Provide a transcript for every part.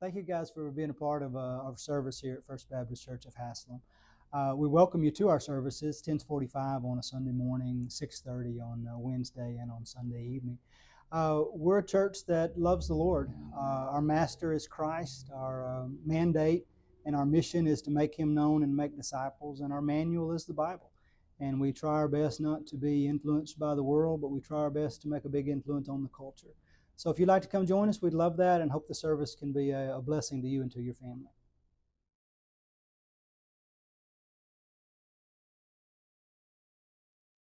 Thank you guys for being a part of our service here at First Baptist Church of Haslam. We welcome you to our services, 10:45 on a Sunday morning, 6:30 on Wednesday, and on Sunday evening. We're a church that loves the Lord. Our master is Christ. Our mandate and our mission is to make Him known and make disciples, and our manual is the Bible. And we try our best not to be influenced by the world, but we try our best to make a big influence on the culture. So if you'd like to come join us, we'd love that and hope the service can be a blessing to you and to your family.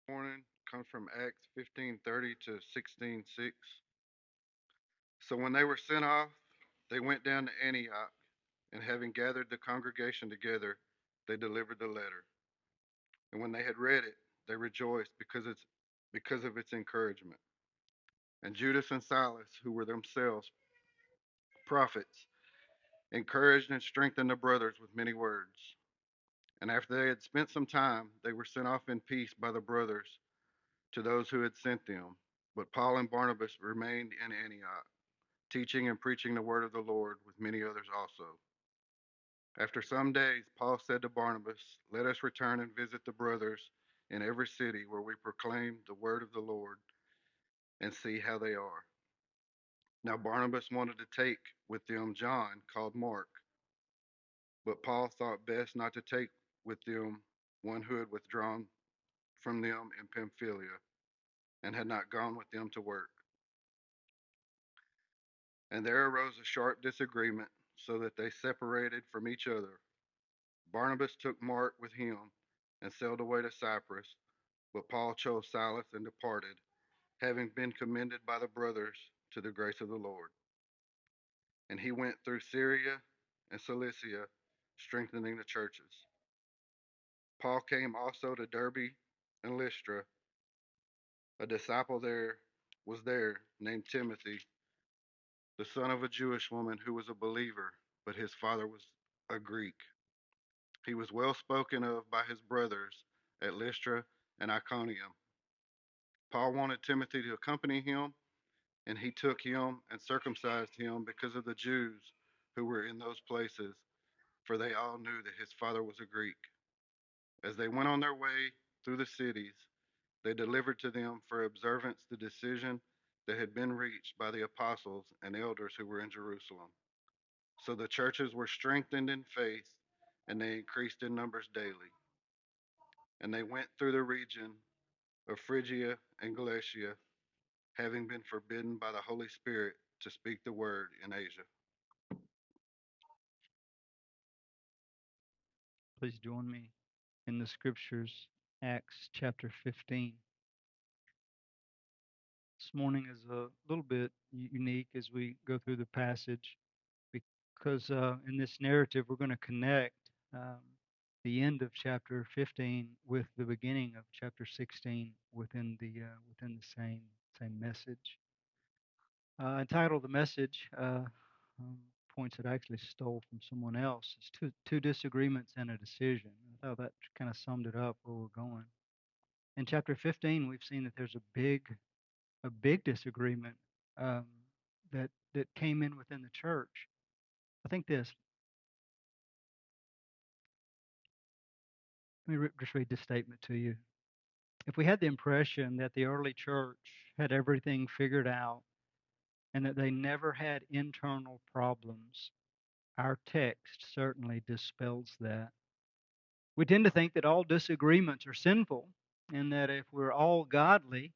Morning comes from Acts 15:30 to 16:6. So when they were sent off, they went down to Antioch, and having gathered the congregation together, they delivered the letter. And when they had read it, they rejoiced because of its encouragement. And Judas and Silas, who were themselves prophets, encouraged and strengthened the brothers with many words. And after they had spent some time, they were sent off in peace by the brothers to those who had sent them. But Paul and Barnabas remained in Antioch, teaching and preaching the word of the Lord with many others also. After some days, Paul said to Barnabas, "Let us return and visit the brothers in every city where we proclaim the word of the Lord and see how they are." Now, Barnabas wanted to take with them John, called Mark, but Paul thought best not to take with them one who had withdrawn from them in Pamphylia and had not gone with them to work. And there arose a sharp disagreement, so that they separated from each other. Barnabas took Mark with him and sailed away to Cyprus, but Paul chose Silas and departed, having been commended by the brothers to the grace of the Lord. And he went through Syria and Cilicia, strengthening the churches. Paul came also to Derbe and Lystra. A disciple there was there named Timothy, the son of a Jewish woman who was a believer, but his father was a Greek. He was well spoken of by his brothers at Lystra and Iconium. Paul wanted Timothy to accompany him, and he took him and circumcised him because of the Jews who were in those places, for they all knew that his father was a Greek. As they went on their way through the cities, they delivered to them for observance the decision that had been reached by the apostles and elders who were in Jerusalem. So the churches were strengthened in faith, and they increased in numbers daily. And they went through the region of Phrygia and Galatia, having been forbidden by the Holy Spirit to speak the word in Asia. Please join me in the scriptures, Acts chapter 15. This morning is a little bit unique as we go through the passage because in this narrative we're going to connect um, the end of chapter 15 with the beginning of chapter 16 within the same message. Entitled the message, points that I actually stole from someone else. It's two disagreements and a decision. I thought that kind of summed it up where we're going. In chapter 15, we've seen that there's a big disagreement um, that came in within the church. I think this. Let me just read this statement to you. If we had the impression that the early church had everything figured out and that they never had internal problems, our text certainly dispels that. We tend to think that all disagreements are sinful and that if we're all godly,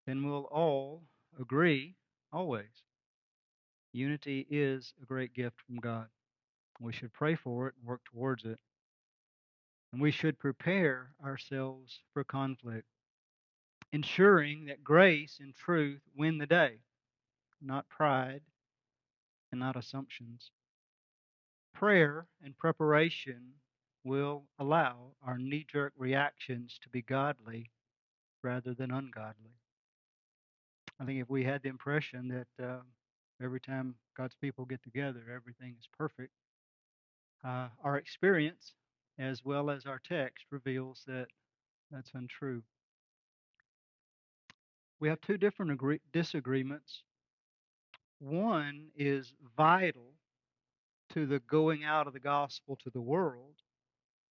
then we'll all agree always. Unity is a great gift from God. We should pray for it and work towards it. And we should prepare ourselves for conflict, ensuring that grace and truth win the day, not pride and not assumptions. Prayer and preparation will allow our knee jerk reactions to be godly rather than ungodly. I think if we had the impression that every time God's people get together, everything is perfect, our experience as well as our text reveals that that's untrue. We have two different disagreements. One is vital, to the going out of the gospel to the world,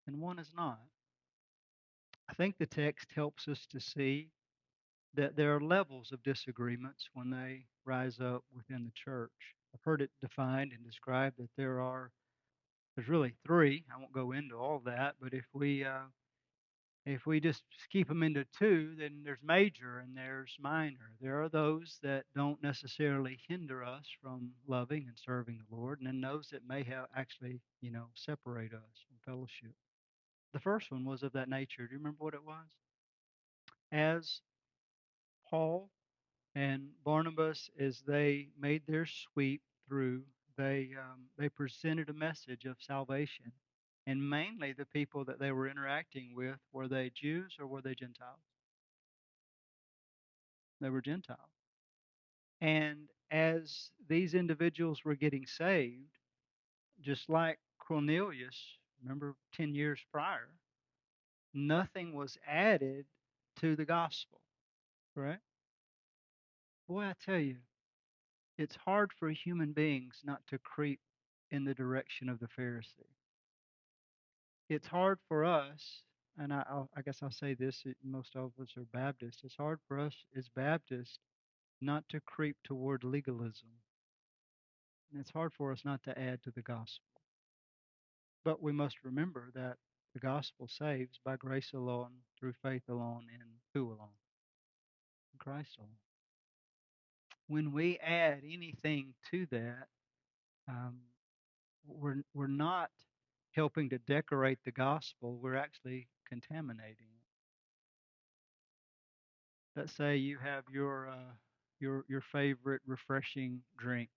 and one is not. I think the text helps us to see that there are levels of disagreements when they rise up within the church. I've heard it defined and described that there's really three. I won't go into all that, but if we just keep them into two, then there's major and there's minor. There are those that don't necessarily hinder us from loving and serving the Lord, and then those that may have actually, separate us from fellowship. The first one was of that nature. Do you remember what it was? As Paul and Barnabas, as they made their sweep through, they presented a message of salvation, and mainly the people that they were interacting with, were they Jews or were they Gentiles? They were Gentiles. And as these individuals were getting saved, just like Cornelius, remember 10 years prior, nothing was added to the gospel, correct? Boy, I tell you, it's hard for human beings not to creep in the direction of the Pharisee. It's hard for us, and I guess I'll say this, most of us are Baptists. It's hard for us as Baptists not to creep toward legalism. And it's hard for us not to add to the gospel. But we must remember that the gospel saves by grace alone, through faith alone, in who alone? In Christ alone. When we add anything to that, um, we're not helping to decorate the gospel. We're actually contaminating it. Let's say you have your favorite refreshing drink,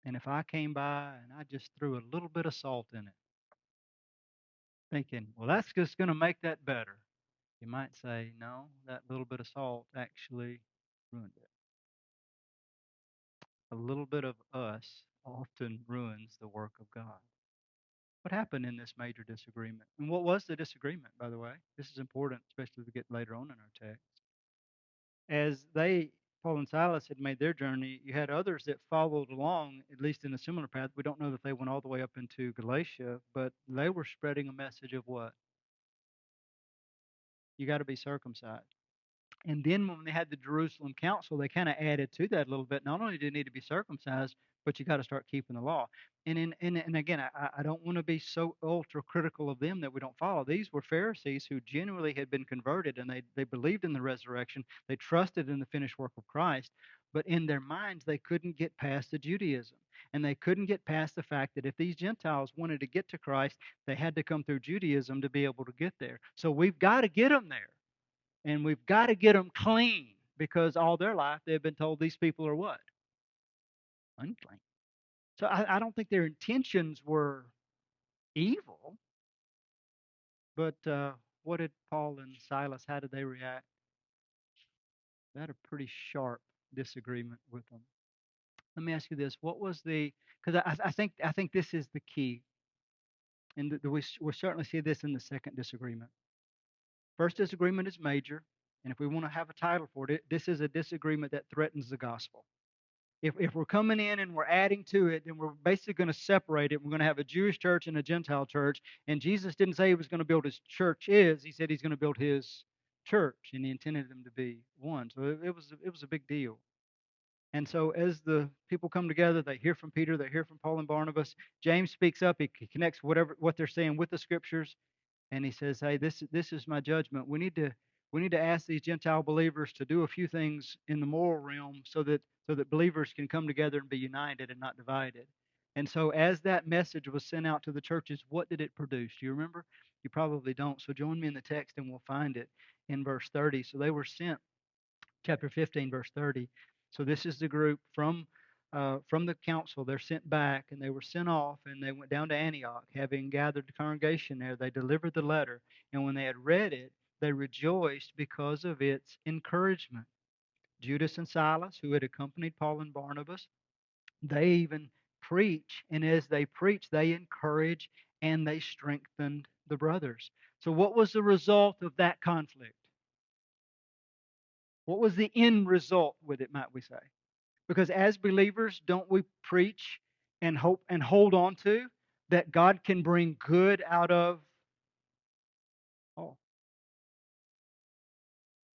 and if I came by and I just threw a little bit of salt in it, thinking, well, that's just going to make that better. You might say, no, that little bit of salt actually ruined it. A little bit of us often ruins the work of God. What happened in this major disagreement? And what was the disagreement, by the way? This is important, especially as we get later on in our text. As Paul and Silas, had made their journey, you had others that followed along, at least in a similar path. We don't know that they went all the way up into Galatia, but they were spreading a message of what? You got to be circumcised. And then when they had the Jerusalem council, they kind of added to that a little bit. Not only do you need to be circumcised, but you got to start keeping the law. And again, I don't want to be so ultra critical of them that we don't follow. These were Pharisees who genuinely had been converted, and they believed in the resurrection. They trusted in the finished work of Christ. But in their minds, they couldn't get past the Judaism. And they couldn't get past the fact that if these Gentiles wanted to get to Christ, they had to come through Judaism to be able to get there. So we've got to get them there. And we've got to get them clean, because all their life they've been told these people are what? Unclean. So I don't think their intentions were evil, but what did Paul and Silas, how did they react? They had a pretty sharp disagreement with them. Let me ask you this: what was the? Because I think this is the key, and we certainly see this in the second disagreement. First disagreement is major, and if we want to have a title for it, this is a disagreement that threatens the gospel. If we're coming in and we're adding to it, then we're basically going to separate it. We're going to have a Jewish church and a Gentile church. And Jesus didn't say he was going to build his church he said he's going to build his church, and he intended them to be one. So it was a big deal. And so as the people come together, they hear from Peter, they hear from Paul and Barnabas. James speaks up. He connects what they're saying with the scriptures, and he says, "Hey, this is my judgment. We need to ask these Gentile believers to do a few things in the moral realm, so that believers can come together and be united and not divided." And so, as that message was sent out to the churches, what did it produce? Do you remember? You probably don't. So join me in the text, and we'll find it in verse 30. So they were sent, chapter 15, verse 30. So this is the group from the council. They're sent back, and they were sent off, and they went down to Antioch. Having gathered the congregation there, they delivered the letter, and when they had read it, they rejoiced because of its encouragement. Judas and Silas, who had accompanied Paul and Barnabas, they even preach, and as they preach, they encourage and they strengthened the brothers. So, what was the result of that conflict? What was the end result with it, might we say? Because as believers, don't we preach and hope and hold on to, that God can bring good out of all.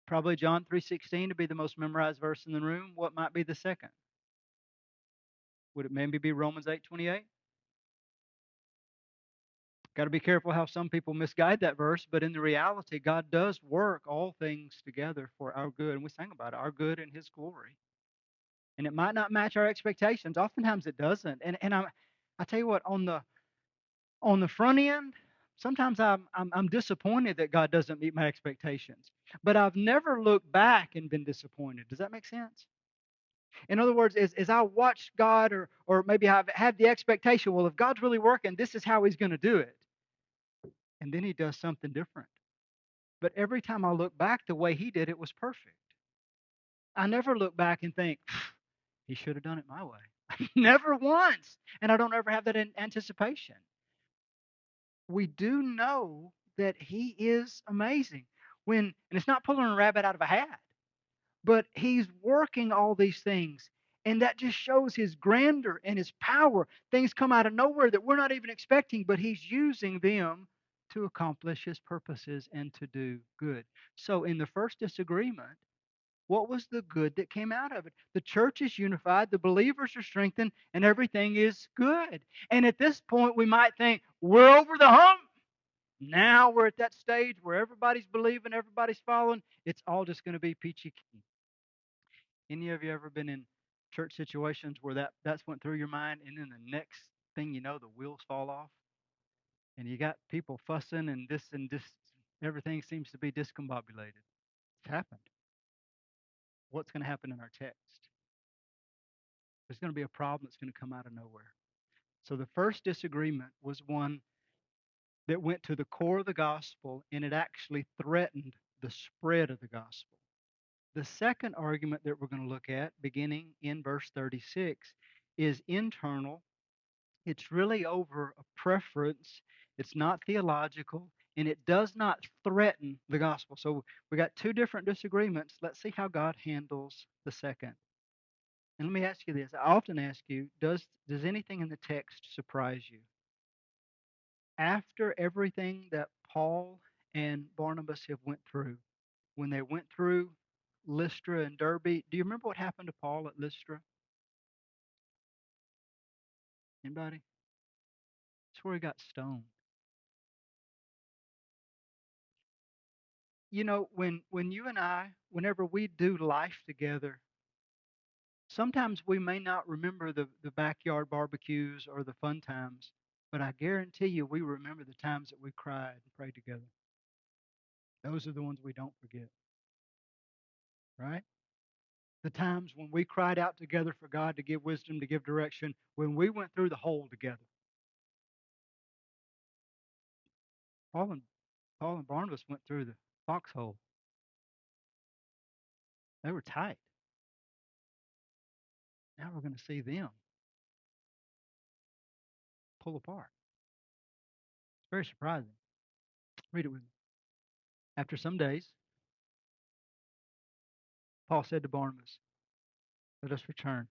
Probably John 3:16 to be the most memorized verse in the room. What might be the second? Would it maybe be Romans 8:28? Got to be careful how some people misguide that verse, but in the reality, God does work all things together for our good. And we sang about it, our good and his glory. And it might not match our expectations. Oftentimes it doesn't. And I tell you what, on the front end, sometimes I'm disappointed that God doesn't meet my expectations. But I've never looked back and been disappointed. Does that make sense? In other words, as I watch God, or maybe I've had the expectation, well, if God's really working, this is how he's going to do it. And then he does something different. But every time I look back, the way he did it was perfect. I never look back and think, he should have done it my way. Never once. And I don't ever have that in anticipation. We do know that he is amazing. And it's not pulling a rabbit out of a hat, but he's working all these things. And that just shows his grandeur and his power. Things come out of nowhere that we're not even expecting, but he's using them to accomplish his purposes and to do good. So, in the first disagreement, what was the good that came out of it? The church is unified, the believers are strengthened, and everything is good. And at this point, we might think, we're over the hump. Now we're at that stage where everybody's believing, everybody's following. It's all just going to be peachy keen. Any of you ever been in church situations where that's went through your mind, and then the next thing you know, the wheels fall off, and you got people fussing and this, everything seems to be discombobulated. It's happened. What's going to happen in our text? There's going to be a problem that's going to come out of nowhere. So the first disagreement was one that went to the core of the gospel, and it actually threatened the spread of the gospel. The second argument that we're going to look at, beginning in verse 36, is internal. It's really over a preference. It's not theological, and it does not threaten the gospel. So we got two different disagreements. Let's see how God handles the second. And let me ask you this. I often ask you, does anything in the text surprise you? After everything that Paul and Barnabas have went through, when they went through Lystra and Derbe, do you remember what happened to Paul at Lystra? Anybody? It's where he got stoned. You know, when you and I, whenever we do life together, sometimes we may not remember the backyard barbecues or the fun times, but I guarantee you we remember the times that we cried and prayed together. Those are the ones we don't forget, right? The times when we cried out together for God to give wisdom, to give direction, when we went through the hole together. Paul and Paul and Barnabas went through the foxhole. They were tight. Now we're going to see them pull apart. It's very surprising. Read it with me. After some days, Paul said to Barnabas, let us return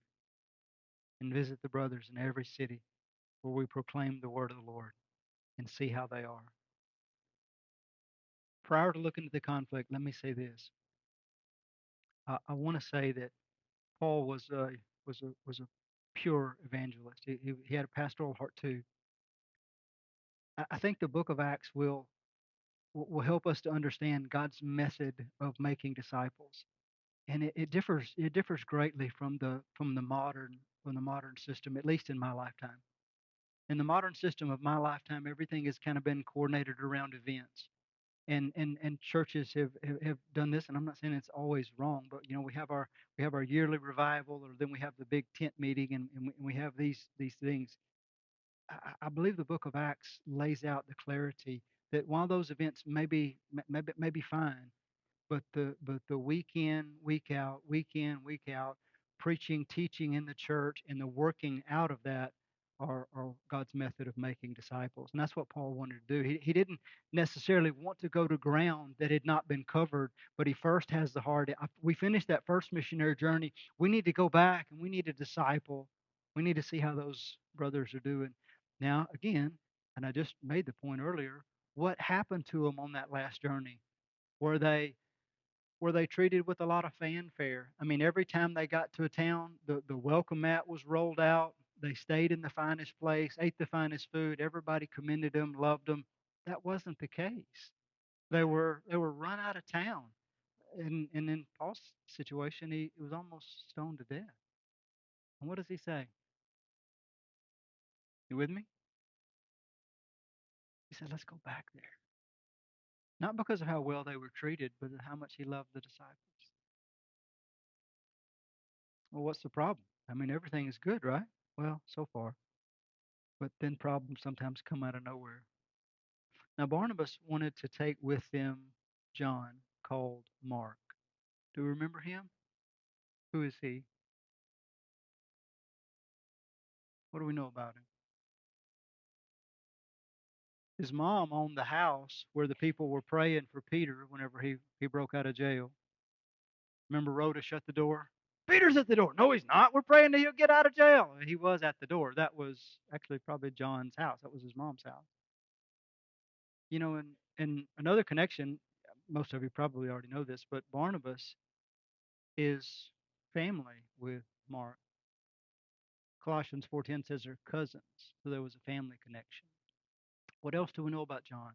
and visit the brothers in every city where we proclaim the word of the Lord and see how they are. Prior to looking at the conflict, let me say this. I want to say that Paul was a pure evangelist. He had a pastoral heart too. I think the book of Acts will help us to understand God's method of making disciples, and it differs greatly from the modern system, at least in my lifetime. In the modern system of my lifetime, everything has kind of been coordinated around events. And churches have done this, and I'm not saying it's always wrong, but we have our yearly revival, or then we have the big tent meeting, and we have these things. I believe the book of Acts lays out the clarity that while those events may be fine, but the week in, week out, preaching, teaching in the church, and the working out of that are God's method of making disciples. And that's what Paul wanted to do. He didn't necessarily want to go to ground that had not been covered, but he first has the heart. We finished that first missionary journey. We need to go back and we need to disciple. We need to see how those brothers are doing. Now, again, and I just made the point earlier, what happened to them on that last journey? Were they were they treated with a lot of fanfare? I mean, every time they got to a town, the welcome mat was rolled out. They stayed in the finest place, ate the finest food. Everybody commended them, loved them. That wasn't the case. They were run out of town. And in Paul's situation, he was almost stoned to death. And what does he say? You with me? He said, let's go back there. Not because of how well they were treated, but how much he loved the disciples. Well, what's the problem? I mean, everything is good, right? Well, so far. But then problems sometimes come out of nowhere. Now, Barnabas wanted to take with them John, called Mark. Do you remember him? Who is he? What do we know about him? His mom owned the house where the people were praying for Peter whenever he broke out of jail. Remember, Rhoda shut the door? Peter's at the door. No, he's not. We're praying that he'll get out of jail. And he was at the door. That was actually probably John's house. That was his mom's house. And another connection, most of you probably already know this, but Barnabas is family with Mark. Colossians 4:10 says they're cousins, so there was a family connection. What else do we know about John?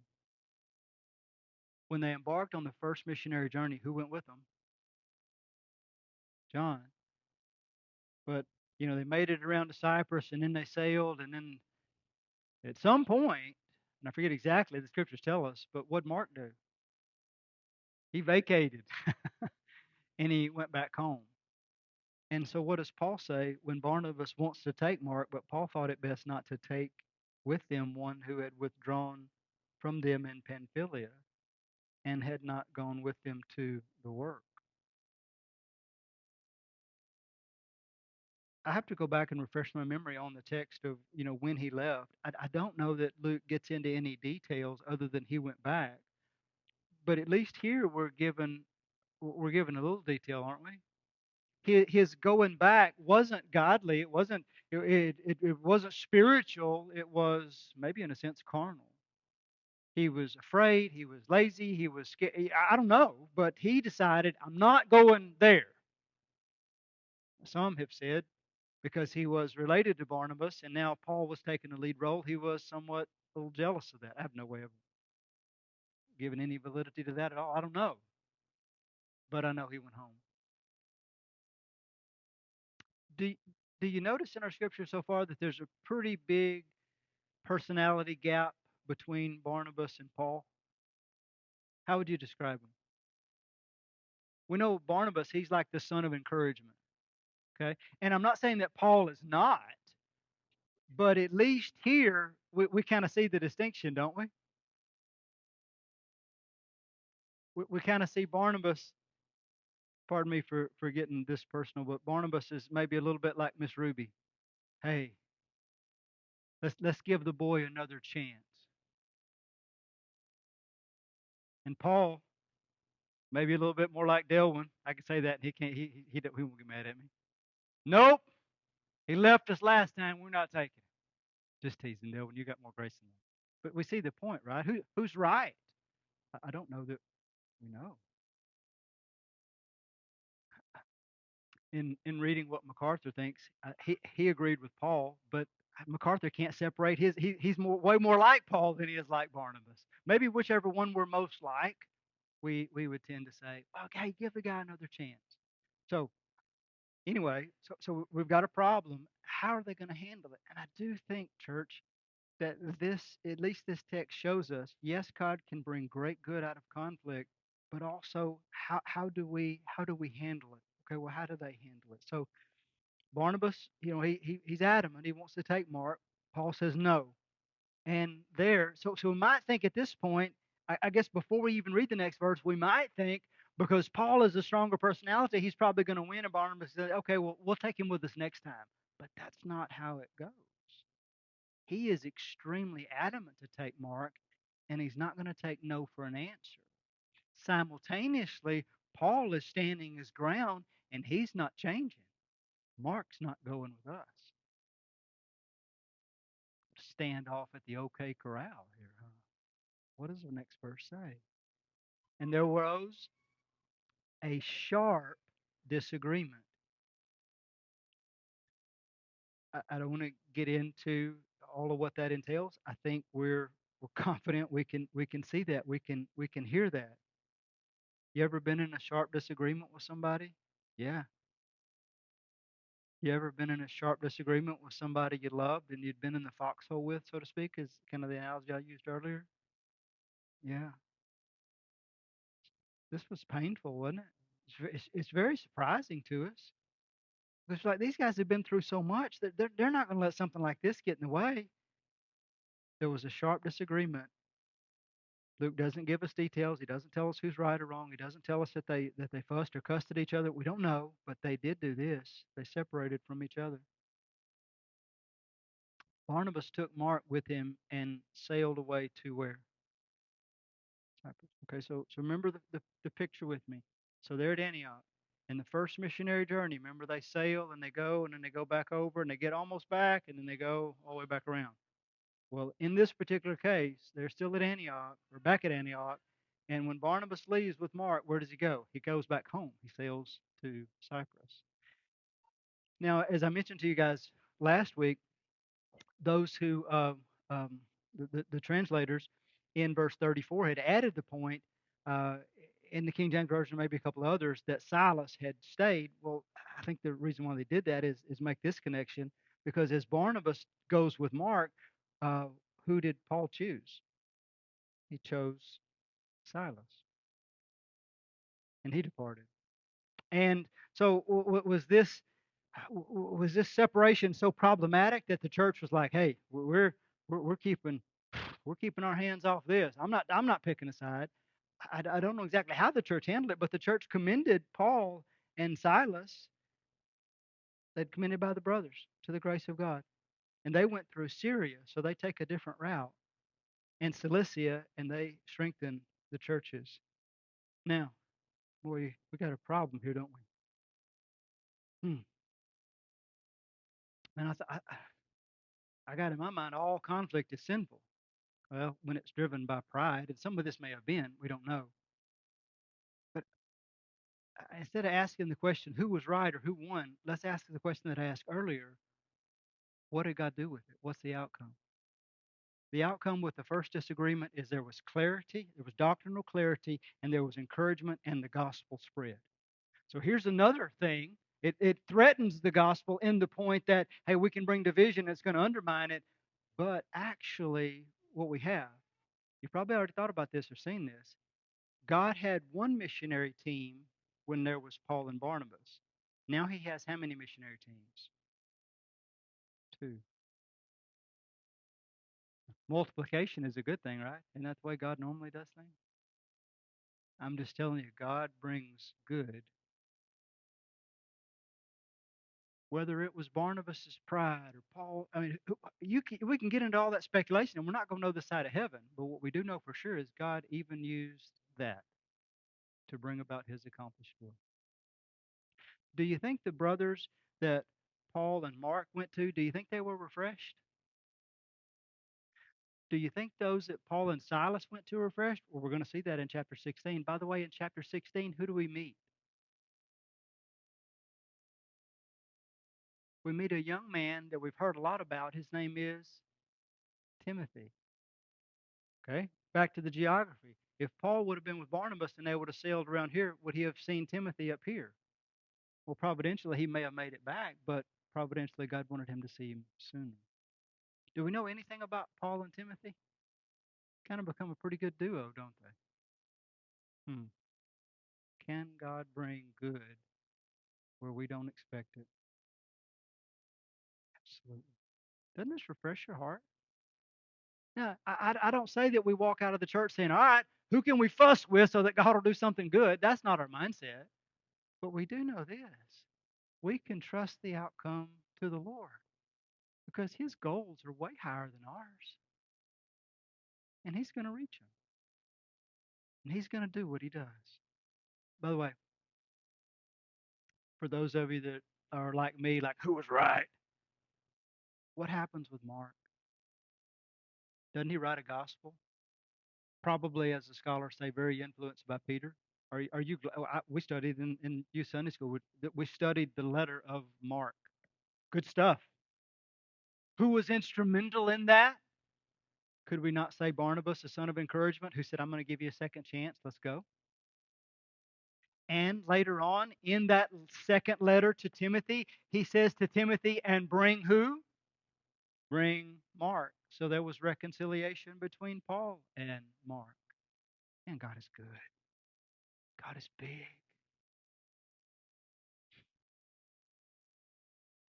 When they embarked on the first missionary journey, who went with them? John. But they made it around to Cyprus, and then they sailed, and then at some point, and I forget exactly, the scriptures tell us, but what Mark do? He vacated and he went back home. And so, what does Paul say when Barnabas wants to take Mark, but Paul thought it best not to take with them one who had withdrawn from them in Pamphylia and had not gone with them to the work? I have to go back and refresh my memory on the text of when he left. I don't know that Luke gets into any details other than he went back, but at least here we're given a little detail, aren't we? His going back wasn't godly. It wasn't spiritual. It was maybe in a sense carnal. He was afraid. He was lazy. He was scared. I don't know, but he decided, I'm not going there. Some have said because he was related to Barnabas, and now Paul was taking the lead role. He was somewhat a little jealous of that. I have no way of giving any validity to that at all. I don't know, but I know he went home. Do do you notice in our scripture so far that there's a pretty big personality gap between Barnabas and Paul? How would you describe him? We know Barnabas, he's like the son of encouragement. Okay. And I'm not saying that Paul is not, but at least here we kind of see the distinction, don't we? We kind of see Barnabas, pardon me for getting this personal, but Barnabas is maybe a little bit like Miss Ruby. Hey, let's give the boy another chance. And Paul, maybe a little bit more like Delwyn. I can say that, and he can't. He won't get mad at me. Nope, he left us last time. We're not taking it. Just teasing, Delvin. You got more grace than that. But we see the point, right? Who's right? I don't know that we know. In reading what MacArthur thinks, he agreed with Paul, but MacArthur can't separate he's way more like Paul than he is like Barnabas. Maybe whichever one we're most like, we would tend to say, okay, give the guy another chance. So anyway, so we've got a problem. How are they going to handle it? And I do think, church, that at least this text shows us, yes, God can bring great good out of conflict, but also how do we handle it? Okay, well, how do they handle it? So Barnabas, he's adamant. He wants to take Mark. Paul says no. And so we might think at this point, I guess before we even read the next verse, we might think because Paul is a stronger personality, he's probably going to win. And Barnabas says, okay, well, we'll take him with us next time. But that's not how it goes. He is extremely adamant to take Mark, and he's not going to take no for an answer. Simultaneously, Paul is standing his ground, and he's not changing. Mark's not going with us. standoff at the OK Corral here, huh? What does the next verse say? And there arose a sharp disagreement. I don't want to get into all of what that entails. I think we're confident we can see that we can hear that. You ever been in a sharp disagreement with somebody? Yeah. You ever been in a sharp disagreement with somebody you loved and you'd been in the foxhole with, so to speak, is kind of the analogy I used earlier? Yeah. This was painful, wasn't it? It's very surprising to us. It's like these guys have been through so much that they're not going to let something like this get in the way. There was a sharp disagreement. Luke doesn't give us details. He doesn't tell us who's right or wrong. He doesn't tell us that they fussed or cussed at each other. We don't know, but they did do this. They separated from each other. Barnabas took Mark with him and sailed away to where? Cyprus. Okay, so remember the picture with me. So they're at Antioch. In the first missionary journey, remember they sail and they go and then they go back over and they get almost back and then they go all the way back around. Well, in this particular case, they're still at Antioch or back at Antioch. And when Barnabas leaves with Mark, where does he go? He goes back home. He sails to Cyprus. Now, as I mentioned to you guys last week, those who um, the translators in verse 34 had added the point uh, in the King James version, maybe a couple of others, that Silas had stayed. Well, I think the reason why they did that is make this connection because as Barnabas goes with Mark, uh, who did Paul choose? He chose Silas, and he departed. And so, was this separation so problematic that the church was like, "Hey, we're keeping we're keeping our hands off this. I'm not picking a side." I don't know exactly how the church handled it, but the church commended Paul and Silas. They'd commended by the brothers to the grace of God, and they went through Syria, so they take a different route, and Cilicia, and they strengthen the churches. Now, boy, we got a problem here, don't we? And I got in my mind all conflict is sinful. Well, when it's driven by pride, and some of this may have been, we don't know. But instead of asking the question who was right or who won, let's ask the question that I asked earlier: what did God do with it? What's the outcome? The outcome with the first disagreement is there was clarity, there was doctrinal clarity, and there was encouragement, and the gospel spread. So here's another thing. It threatens the gospel in the point that, hey, we can bring division that's going to undermine it. But actually, what we have, you probably already thought about this or seen this. God had one missionary team when there was Paul and Barnabas. Now he has how many missionary teams? Two. Multiplication is a good thing, right? Isn't that the way God normally does things? I'm just telling you, God brings good. Whether it was Barnabas's pride or Paul, I mean, we can get into all that speculation, and we're not going to know the side of heaven. But what we do know for sure is God even used that to bring about His accomplished will. Do you think the brothers that Paul and Mark went to, do you think they were refreshed? Do you think those that Paul and Silas went to were refreshed? Well, we're going to see that in chapter 16. By the way, in chapter 16, who do we meet? We meet a young man that we've heard a lot about. His name is Timothy. Okay, back to the geography. If Paul would have been with Barnabas and they would have sailed around here, would he have seen Timothy up here? Well, providentially, he may have made it back, but providentially, God wanted him to see him sooner. Do we know anything about Paul and Timothy? Kind of become a pretty good duo, don't they? Can God bring good where we don't expect it? Absolutely. Doesn't this refresh your heart? Now, I don't say that we walk out of the church saying, all right, who can we fuss with so that God will do something good? That's not our mindset. But we do know this: we can trust the outcome to the Lord because His goals are way higher than ours. And He's going to reach them. And He's going to do what He does. By the way, for those of you that are like me, like, who was right? What happens with Mark? Doesn't he write a gospel? Probably, as the scholars say, very influenced by Peter. Are you? We studied in youth Sunday school. We studied the letter of Mark. Good stuff. Who was instrumental in that? Could we not say Barnabas, the son of encouragement, who said, "I'm going to give you a second chance. Let's go." And later on, in that second letter to Timothy, he says to Timothy, "And bring who? Bring Mark." So there was reconciliation between Paul and Mark. And God is good. God is big.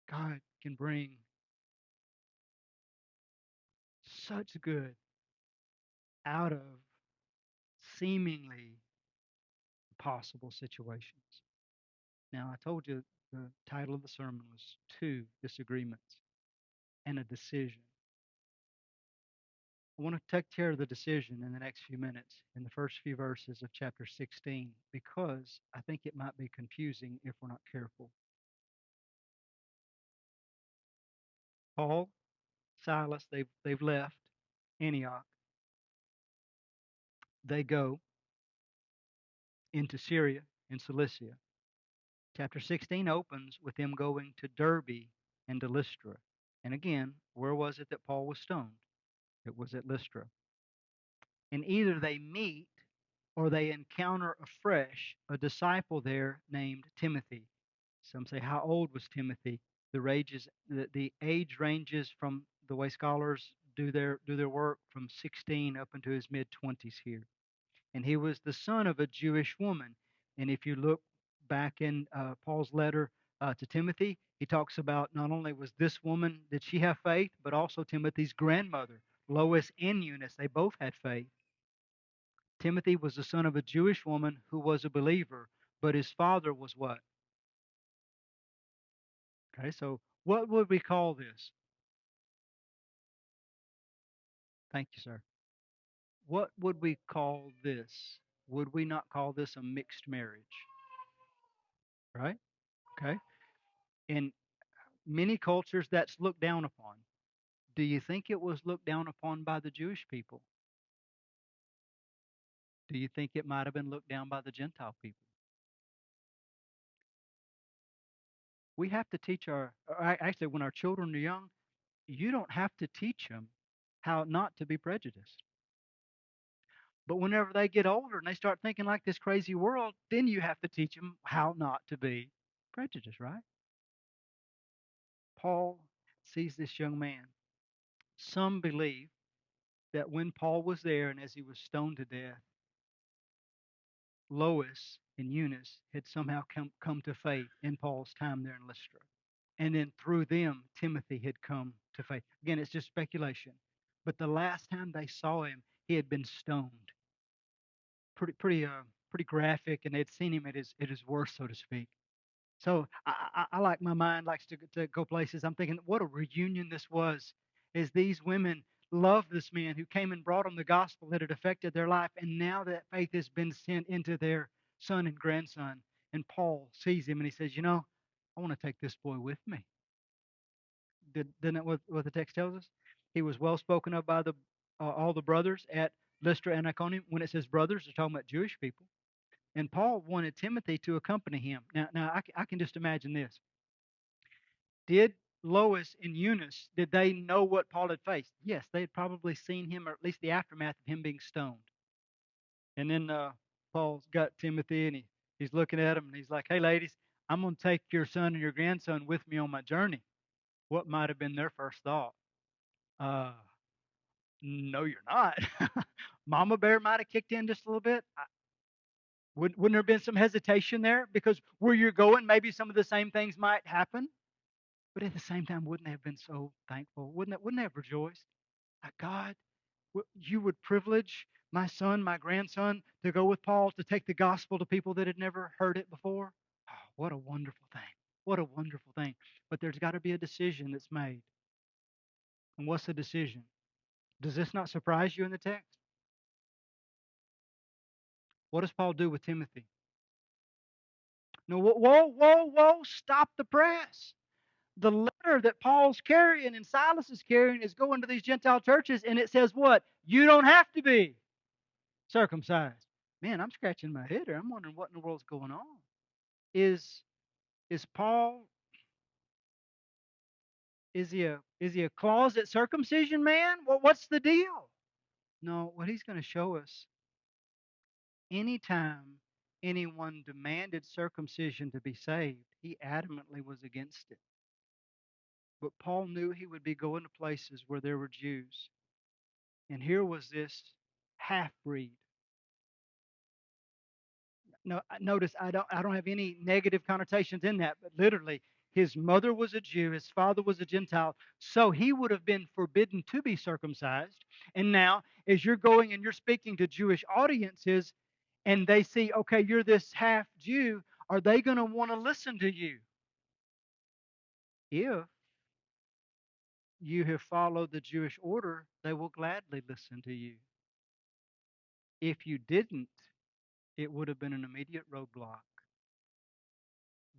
God can bring such good out of seemingly impossible situations. Now, I told you the title of the sermon was Two Disagreements and a Decision. I want to take care of the decision in the next few minutes in the first few verses of chapter 16 because I think it might be confusing if we're not careful. Paul, Silas, they've left Antioch. They go into Syria and Cilicia. Chapter 16 opens with them going to Derbe and to Lystra. And again, where was it that Paul was stoned? It was at Lystra. And either they meet or they encounter afresh a disciple there named Timothy. Some say, how old was Timothy? The age ranges from the way scholars do their work from 16 up into his mid 20s here. And he was the son of a Jewish woman. And if you look back in Paul's letter to Timothy, he talks about not only was this woman, did she have faith, but also Timothy's grandmother, Lois and Eunice, they both had faith. Timothy was the son of a Jewish woman who was a believer, but his father was what? Okay, so what would we call this? Thank you, sir. What would we call this? Would we not call this a mixed marriage? Right? Okay. In many cultures, that's looked down upon. Do you think it was looked down upon by the Jewish people? Do you think it might have been looked down by the Gentile people? We have to teach actually, when our children are young, you don't have to teach them how not to be prejudiced. But whenever they get older and they start thinking like this crazy world, then you have to teach them how not to be prejudiced, right? Paul sees this young man. Some believe that when Paul was there and as he was stoned to death, Lois and Eunice had somehow come to faith in Paul's time there in Lystra. And then through them, Timothy had come to faith. Again, it's just speculation. But the last time they saw him, he had been stoned. Pretty graphic, and they'd seen him at his worst, so to speak. So I like my mind likes to go places. I'm thinking, what a reunion this was, as these women loved this man who came and brought them the gospel that had affected their life, and now that faith has been sent into their son and grandson. And Paul sees him and he says, I want to take this boy with me. Didn't that what the text tells us? He was well spoken of by the all the brothers at Lystra and Iconium. When it says brothers, they're talking about Jewish people. And Paul wanted Timothy to accompany him. Now I can just imagine this. Did Lois and Eunice, did they know what Paul had faced? Yes, they had probably seen him, or at least the aftermath of him being stoned. And then Paul's got Timothy, and he's looking at him, and he's like, "Hey, ladies, I'm going to take your son and your grandson with me on my journey." What might have been their first thought? Uh, no, you're not. Mama Bear might have kicked in just a little bit. Wouldn't there have been some hesitation there? Because where you're going, maybe some of the same things might happen. But at the same time, wouldn't they have been so thankful? Wouldn't they have rejoiced? God, you would privilege my son, my grandson, to go with Paul to take the gospel to people that had never heard it before. Oh, what a wonderful thing. What a wonderful thing. But there's got to be a decision that's made. And what's the decision? Does this not surprise you in the text? What does Paul do with Timothy? No, whoa, whoa, whoa, stop the press. The letter that Paul's carrying and Silas is carrying is going to these Gentile churches, and it says what? You don't have to be circumcised. Man, I'm scratching my head here. I'm wondering what in the world's going on. Is is Paul is he a closet circumcision man? What's the deal? No, what he's going to show us, anytime anyone demanded circumcision to be saved, he adamantly was against it. But Paul knew he would be going to places where there were Jews. And here was this half breed. No, notice I don't have any negative connotations in that, but literally his mother was a Jew, his father was a Gentile, so he would have been forbidden to be circumcised. And now, as you're going and you're speaking to Jewish audiences, and they see, okay, you're this half Jew, are they going to want to listen to you? If you have followed the Jewish order, they will gladly listen to you. If you didn't, it would have been an immediate roadblock.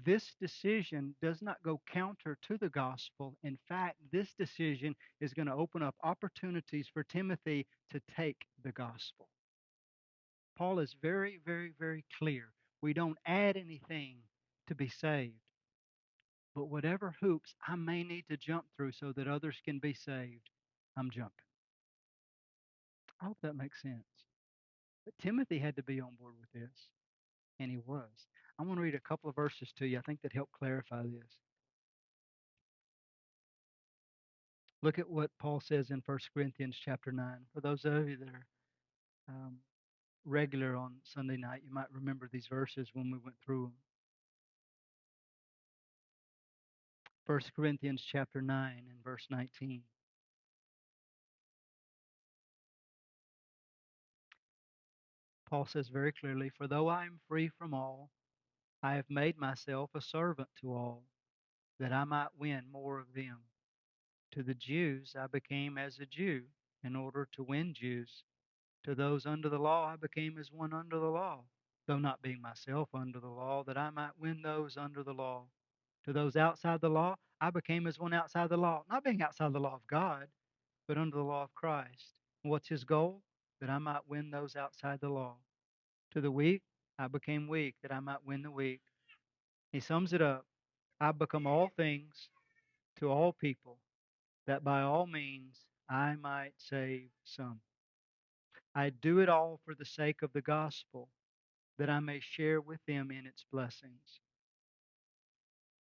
This decision does not go counter to the gospel. In fact, this decision is going to open up opportunities for Timothy to take the gospel. Paul is very, very, very clear. We don't add anything to be saved. But whatever hoops I may need to jump through so that others can be saved, I'm jumping. I hope that makes sense. But Timothy had to be on board with this, and he was. I want to read a couple of verses to you. I think that help clarify this. Look at what Paul says in 1 Corinthians chapter 9. For those of you that are um, regular on Sunday night, you might remember these verses when we went through them. 1 Corinthians chapter 9 and verse 19. Paul says very clearly, for though I am free from all, I have made myself a servant to all, that I might win more of them. To the Jews I became as a Jew, in order to win Jews. To those under the law I became as one under the law, though not being myself under the law, that I might win those under the law. To those outside the law I became as one outside the law, not being outside the law of God, but under the law of Christ. What's his goal? That I might win those outside the law. To the weak I became weak, that I might win the weak. He sums it up. I become all things to all people, that by all means I might save some. I do it all for the sake of the gospel, that I may share with them in its blessings.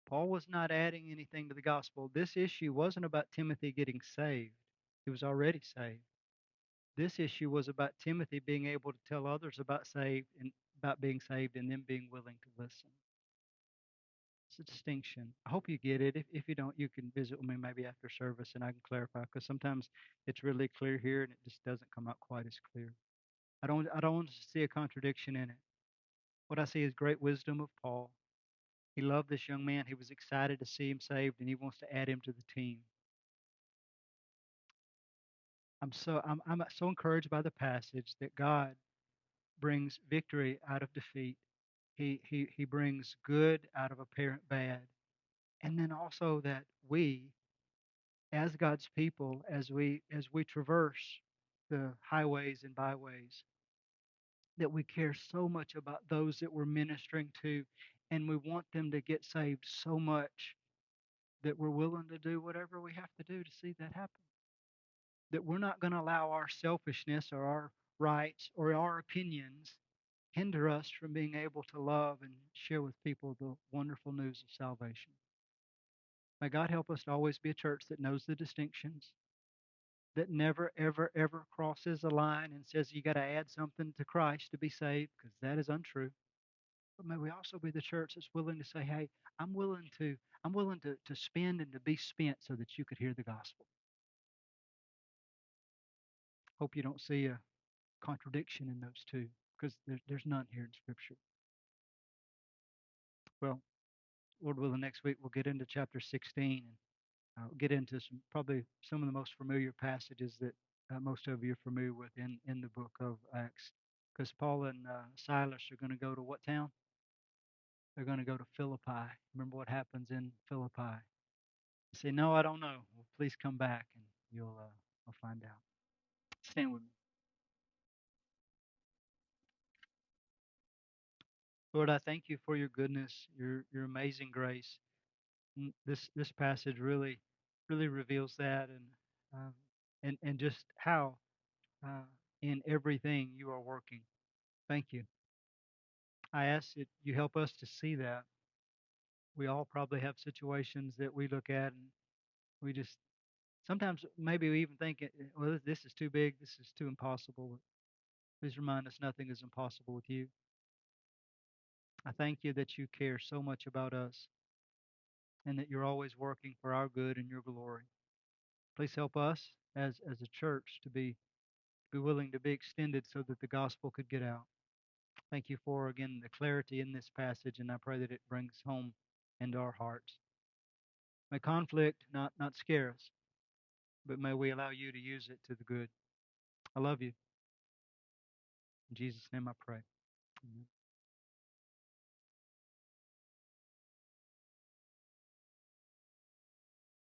Paul was not adding anything to the gospel. This issue wasn't about Timothy getting saved, he was already saved. This issue was about Timothy being able to tell others about being saved and them being willing to listen. It's a distinction. I hope you get it. If you don't, you can visit with me maybe after service and I can clarify, because sometimes it's really clear here and it just doesn't come out quite as clear. I don't want to see a contradiction in it. What I see is great wisdom of Paul. He loved this young man. He was excited to see him saved, and he wants to add him to the team. I'm so encouraged by the passage that God brings victory out of defeat. He brings good out of apparent bad, and then also that we, as God's people, as we traverse the highways and byways, that we care so much about those that we're ministering to, and we want them to get saved so much that we're willing to do whatever we have to do to see that happen. That we're not going to allow our selfishness or our rights or our opinions hinder us from being able to love and share with people the wonderful news of salvation. May God help us to always be a church that knows the distinctions, that never, ever, ever crosses a line and says you got to add something to Christ to be saved, because that is untrue. But may we also be the church that's willing to say, hey, I'm willing to spend and to be spent so that you could hear the gospel. Hope you don't see a contradiction in those two, because there's none here in Scripture. Well, Lord willing, next week we'll get into chapter 16 and get into probably some of the most familiar passages that most of you are familiar with in the book of Acts. Because Paul and Silas are going to go to what town? They're going to go to Philippi. Remember what happens in Philippi? You say, no, I don't know. Well, please come back and you'll find out. Stand with me. Lord, I thank you for your goodness, your amazing grace. This passage really reveals that, um, and just how uh, in everything you are working. Thank you. I ask that you help us to see that. We all probably have situations that we look at and we just sometimes maybe we even think, well, this is too big, this is too impossible. Please remind us nothing is impossible with you. I thank you that you care so much about us and that you're always working for our good and your glory. Please help us as a church to be willing to be extended so that the gospel could get out. Thank you for again the clarity in this passage, and I pray that it brings home into our hearts. May conflict not scare us, but may we allow you to use it to the good. I love you. In Jesus' name I pray. Amen.